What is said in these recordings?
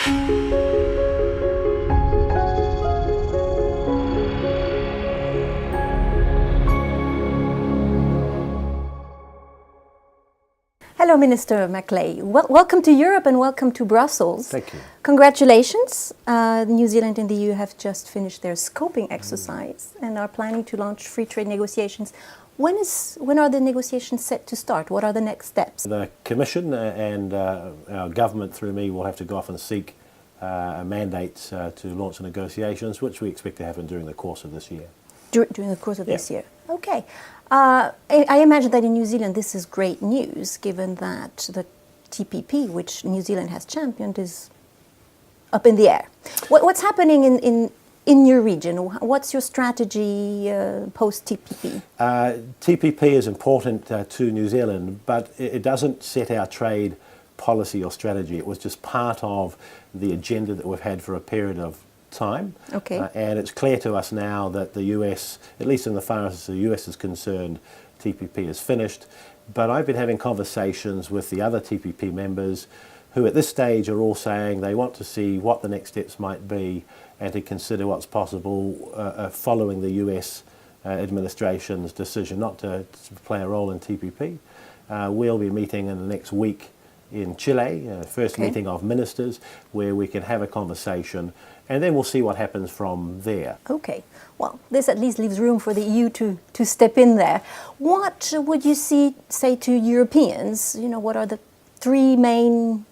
Hello, Minister McClay. Welcome to Europe and welcome to Brussels. Thank you. Congratulations. New Zealand and the EU have just finished their scoping exercise and are planning to launch free trade negotiations. When are the negotiations set to start? What are the next steps? The Commission and our government through me will have to go off and seek a mandate to launch the negotiations, which we expect to happen during the course of this year. During the course of this year? Okay. I imagine that in New Zealand this is great news, given that the TPP, which New Zealand has championed, is up in the air. What's happening in your region? What's your strategy post-TPP? TPP is important to New Zealand, but it doesn't set our trade policy or strategy. It was just part of the agenda that we've had for a period of time. Okay. And it's clear to us now that the US, at least in the far as the US is concerned, TPP is finished. But I've been having conversations with the other TPP members who at this stage are all saying they want to see what the next steps might be and to consider what's possible following the US administration's decision not to play a role in TPP. We'll be meeting in the next week in Chile, first meeting of ministers, where we can have a conversation, and then we'll see what happens from there. Okay. Well, this at least leaves room for the EU to step in there. What would you say to Europeans? You know, what are the three main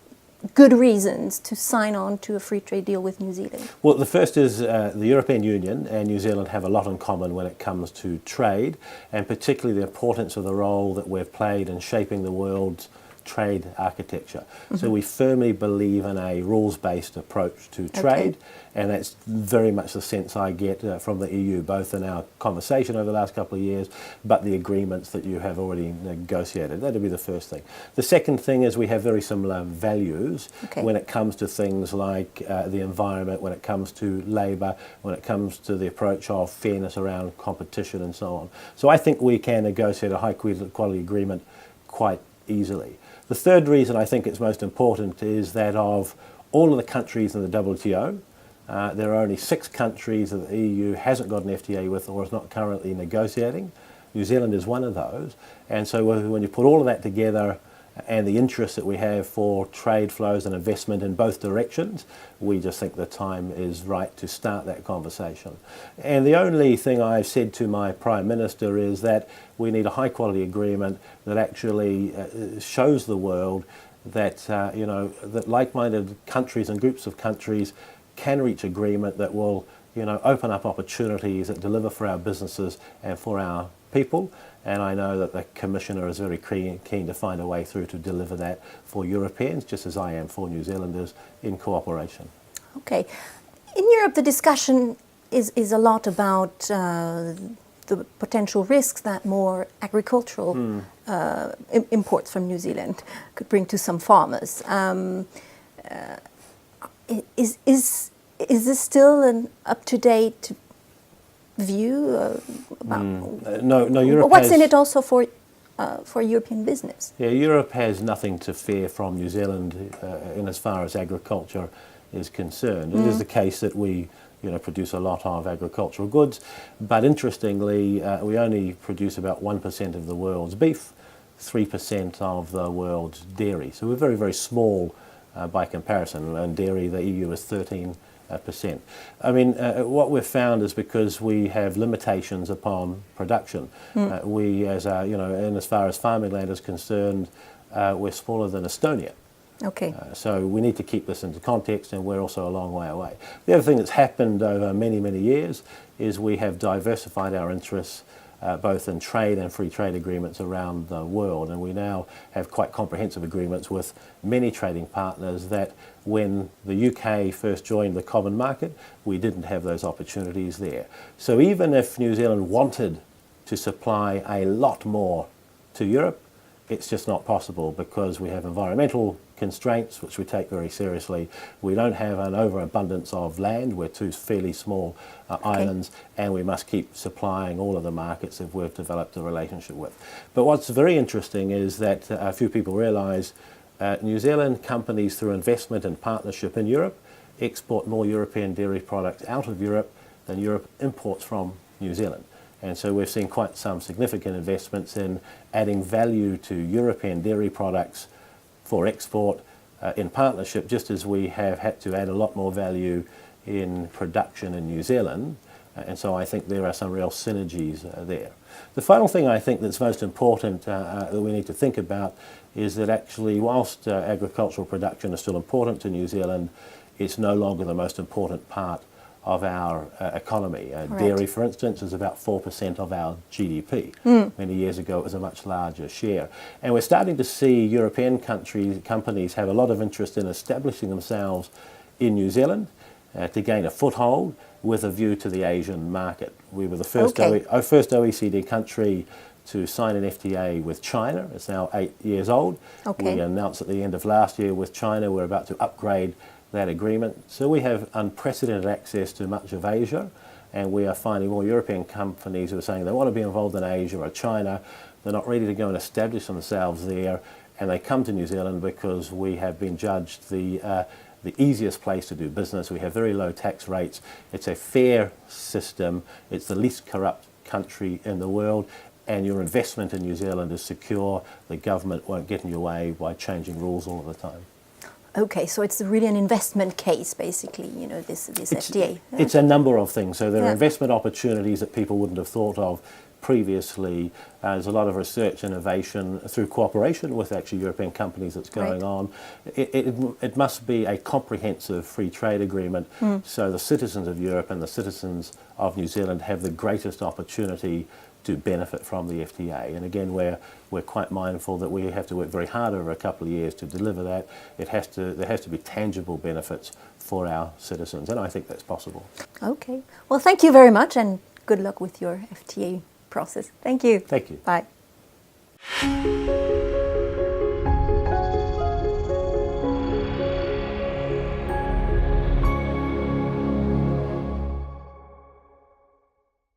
good reasons to sign on to a free trade deal with New Zealand? Well, the first is the European Union and New Zealand have a lot in common when it comes to trade, and particularly the importance of the role that we've played in shaping the world's trade architecture. Mm-hmm. So we firmly believe in a rules-based approach to trade, and that's very much the sense I get from the EU, both in our conversation over the last couple of years, but the agreements that you have already negotiated. That would be the first thing. The second thing is we have very similar values when it comes to things like the environment, when it comes to labour, when it comes to the approach of fairness around competition and so on. So I think we can negotiate a high quality agreement quite easily. The third reason I think it's most important is that of all of the countries in the WTO, there are only 6 countries that the EU hasn't got an FTA with or is not currently negotiating. New Zealand is one of those. And so when you put all of that together and the interest that we have for trade flows and investment in both directions, we just think the time is right to start that conversation. And the only thing I've said to my Prime Minister is that we need a high quality agreement that actually shows the world that, that like-minded countries and groups of countries can reach agreement that will, open up opportunities that deliver for our businesses and for our people. And I know that the Commissioner is very keen to find a way through to deliver that for Europeans, just as I am for New Zealanders, in cooperation. Okay. In Europe, the discussion is a lot about the potential risks that more agricultural imports from New Zealand could bring to some farmers. Is this still an up-to-date view about no, Europe what's in it also for European business? Yeah, Europe has nothing to fear from New Zealand in as far as agriculture is concerned. It is the case that we produce a lot of agricultural goods, but interestingly we only produce about 1% of the world's beef, 3% of the world's dairy. So we're very, very small by comparison, and dairy, the EU is 13%. I mean, what we've found is because we have limitations upon production. We, as and as far as farming land is concerned, we're smaller than Estonia. Okay. So we need to keep this into context, and we're also a long way away. The other thing that's happened over many, many years is we have diversified our interests both in trade and free trade agreements around the world, and we now have quite comprehensive agreements with many trading partners that when the UK first joined the common market, we didn't have those opportunities there. So even if New Zealand wanted to supply a lot more to Europe, it's just not possible because we have environmental constraints, which we take very seriously. We don't have an overabundance of land. We're two fairly small islands, and we must keep supplying all of the markets that we've developed a relationship with. But what's very interesting is that a few people realise New Zealand companies, through investment and partnership in Europe, export more European dairy products out of Europe than Europe imports from New Zealand. And so we've seen quite some significant investments in adding value to European dairy products for export in partnership, just as we have had to add a lot more value in production in New Zealand. And so I think there are some real synergies there. The final thing I think that's most important that we need to think about is that actually, whilst agricultural production is still important to New Zealand, it's no longer the most important part of our economy. Dairy, for instance, is about 4% of our GDP. Many years ago, it was a much larger share. And we're starting to see European companies have a lot of interest in establishing themselves in New Zealand to gain a foothold with a view to the Asian market. We were the first, first OECD country to sign an FTA with China. It's now 8 years old. We announced at the end of last year with China we're about to upgrade that agreement. So we have unprecedented access to much of Asia, and we are finding more European companies who are saying they want to be involved in Asia or China. They're not ready to go and establish themselves there, and they come to New Zealand because we have been judged the easiest place to do business. We have very low tax rates. It's a fair system. It's the least corrupt country in the world, and your investment in New Zealand is secure. The government won't get in your way by changing rules all the time. Okay, so it's really an investment case, basically, you know, this FTA. It's a number of things. So there are investment opportunities that people wouldn't have thought of previously. There's a lot of research innovation through cooperation with actually European companies that's going on. It must be a comprehensive free trade agreement, so the citizens of Europe and the citizens of New Zealand have the greatest opportunity to benefit from the FTA. And again, we're quite mindful that we have to work very hard over a couple of years to deliver that. There has to be tangible benefits for our citizens, and I think that's possible. Okay. Well, thank you very much, and good luck with your FTA process. Thank you. Thank you. Bye.